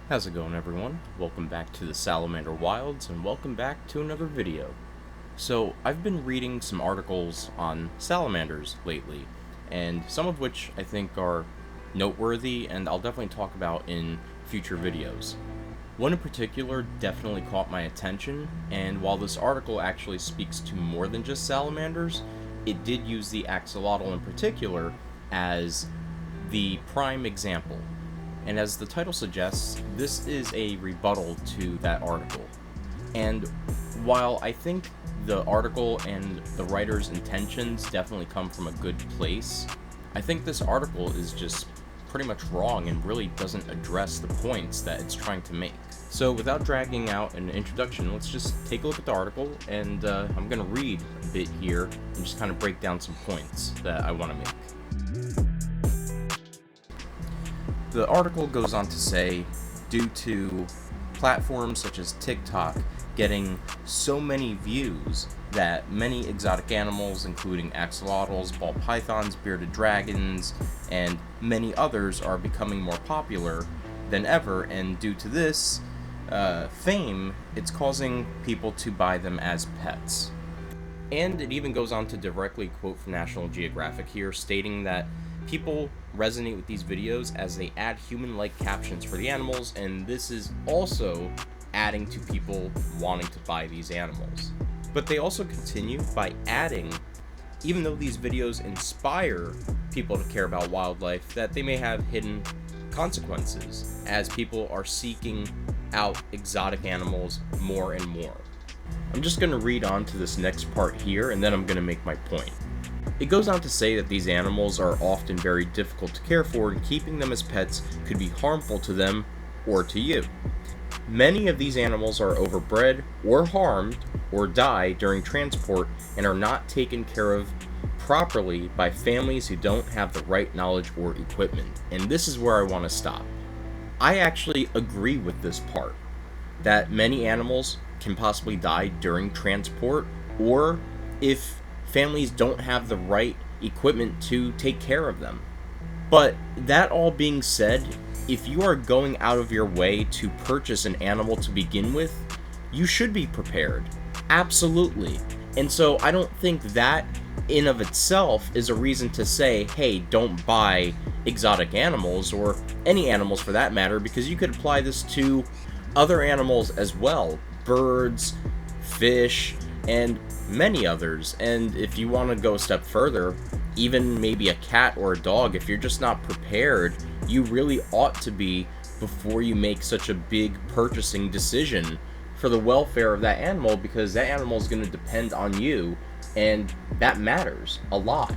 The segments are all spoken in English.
How's it going, everyone? Welcome back to the Salamander Wilds, and welcome back to another video. So, I've been reading some articles on salamanders lately, and some of which I think are noteworthy, and I'll definitely talk about in future videos. One in particular definitely caught my attention, and while this article actually speaks to more than just salamanders, it did use the axolotl in particular as the prime example. And as the title suggests, this is a rebuttal to that article. And while I think the article and the writer's intentions definitely come from a good place, I think this article is just pretty much wrong and really doesn't address the points that it's trying to make. So without dragging out an introduction, let's just take a look at the article, and I'm going to read a bit here and just kind of break down some points that I want to make. The article goes on to say, due to platforms such as TikTok getting so many views that many exotic animals, including axolotls, ball pythons, bearded dragons, and many others are becoming more popular than ever, and due to this fame, it's causing people to buy them as pets. And it even goes on to directly quote from National Geographic here, stating that people resonate with these videos as they add human-like captions for the animals, and this is also adding to people wanting to buy these animals. But they also continue by adding, even though these videos inspire people to care about wildlife, that they may have hidden consequences as people are seeking out exotic animals more and more. I'm just going to read on to this next part here, and then I'm going to make my point. It goes on to say that these animals are often very difficult to care for, and keeping them as pets could be harmful to them or to you. Many of these animals are overbred or harmed or die during transport and are not taken care of properly by families who don't have the right knowledge or equipment. And this is where I want to stop. I actually agree with this part, that many animals can possibly die during transport, or if families don't have the right equipment to take care of them. But that all being said, if you are going out of your way to purchase an animal to begin with, you should be prepared. Absolutely. And so I don't think that in of itself is a reason to say, hey, don't buy exotic animals, or any animals for that matter, because you could apply this to other animals as well. Birds, fish, and many others. And if you want to go a step further, even maybe a cat or a dog, if you're just not prepared, you really ought to be before you make such a big purchasing decision for the welfare of that animal, because that animal is going to depend on you, and that matters a lot.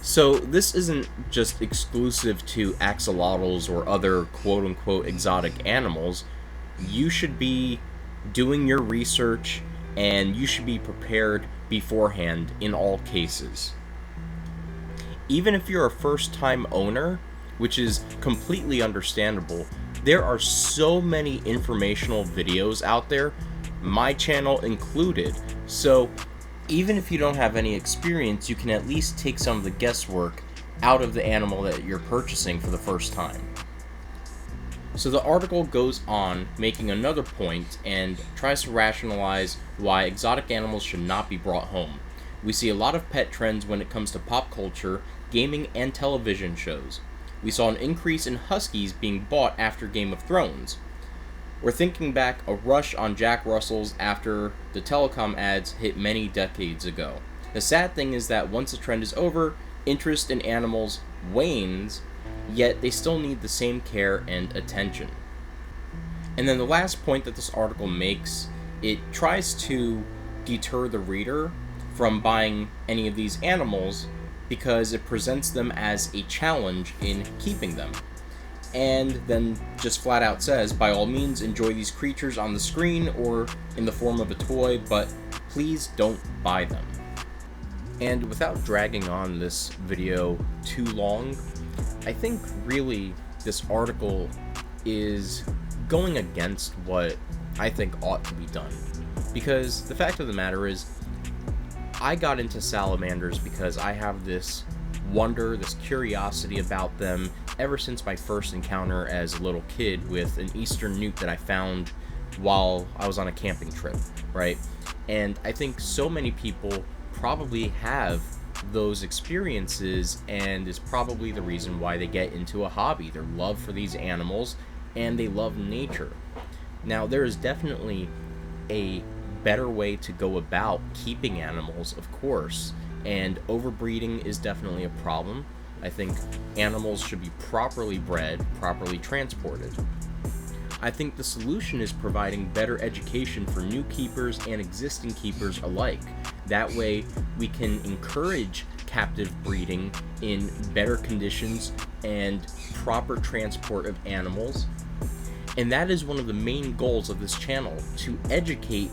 So this isn't just exclusive to axolotls or other quote-unquote exotic animals. You should be doing your research, and you should be prepared beforehand in all cases. Even if you're a first-time owner, which is completely understandable, there are so many informational videos out there, my channel included, so even if you don't have any experience, you can at least take some of the guesswork out of the animal that you're purchasing for the first time. So the article goes on making another point and tries to rationalize why exotic animals should not be brought home. We see a lot of pet trends when it comes to pop culture, gaming, and television shows. We saw an increase in huskies being bought after Game of Thrones. We're thinking back a rush on Jack Russells after the telecom ads hit many decades ago. The sad thing is that once the trend is over, interest in animals wanes, yet they still need the same care and attention. And then the last point that this article makes, it tries to deter the reader from buying any of these animals because it presents them as a challenge in keeping them. And then just flat out says, by all means enjoy these creatures on the screen or in the form of a toy, but please don't buy them. And without dragging on this video too long, I think really this article is going against what I think ought to be done. Because the fact of the matter is, I got into salamanders because I have this wonder, this curiosity about them, ever since my first encounter as a little kid with an eastern newt that I found while I was on a camping trip, right? And I think so many people probably have those experiences, and is probably the reason why they get into a hobby, their love for these animals, and they love nature. Now, there is definitely a better way to go about keeping animals, of course, and overbreeding is definitely a problem. I think animals should be properly bred, properly transported. I think the solution is providing better education for new keepers and existing keepers alike. That way, we can encourage captive breeding in better conditions and proper transport of animals. And that is one of the main goals of this channel, to educate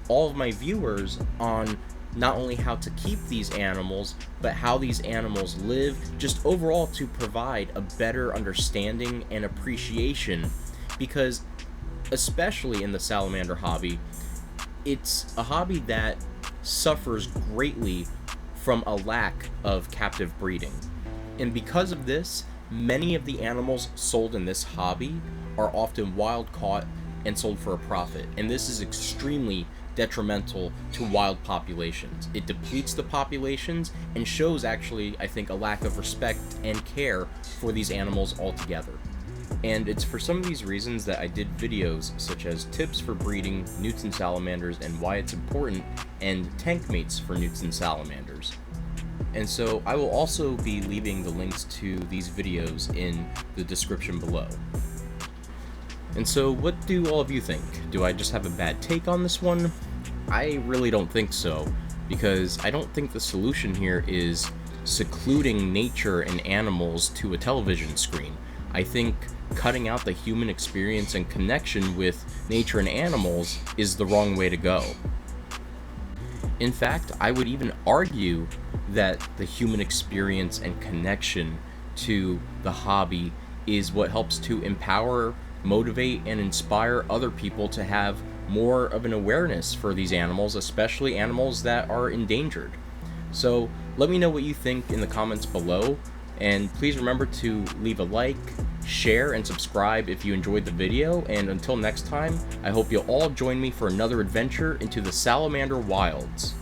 all of my viewers on not only how to keep these animals, but how these animals live, just overall to provide a better understanding and appreciation. Because, especially in the salamander hobby, it's a hobby that suffers greatly from a lack of captive breeding. And because of this, many of the animals sold in this hobby are often wild caught and sold for a profit. And this is extremely detrimental to wild populations. It depletes the populations and shows, actually, I think, a lack of respect and care for these animals altogether. And it's for some of these reasons that I did videos such as tips for breeding newts and salamanders and why it's important, and tank mates for newts and salamanders. And so I will also be leaving the links to these videos in the description below. And so what do all of you think? Do I just have a bad take on this one? I really don't think so, because I don't think the solution here is secluding nature and animals to a television screen. I think cutting out the human experience and connection with nature and animals is the wrong way to go. In fact, I would even argue that the human experience and connection to the hobby is what helps to empower, motivate, and inspire other people to have more of an awareness for these animals, especially animals that are endangered. So let me know what you think in the comments below, and please remember to leave a like, share, and subscribe if you enjoyed the video. And until next time, I hope you'll all join me for another adventure into the salamander wilds.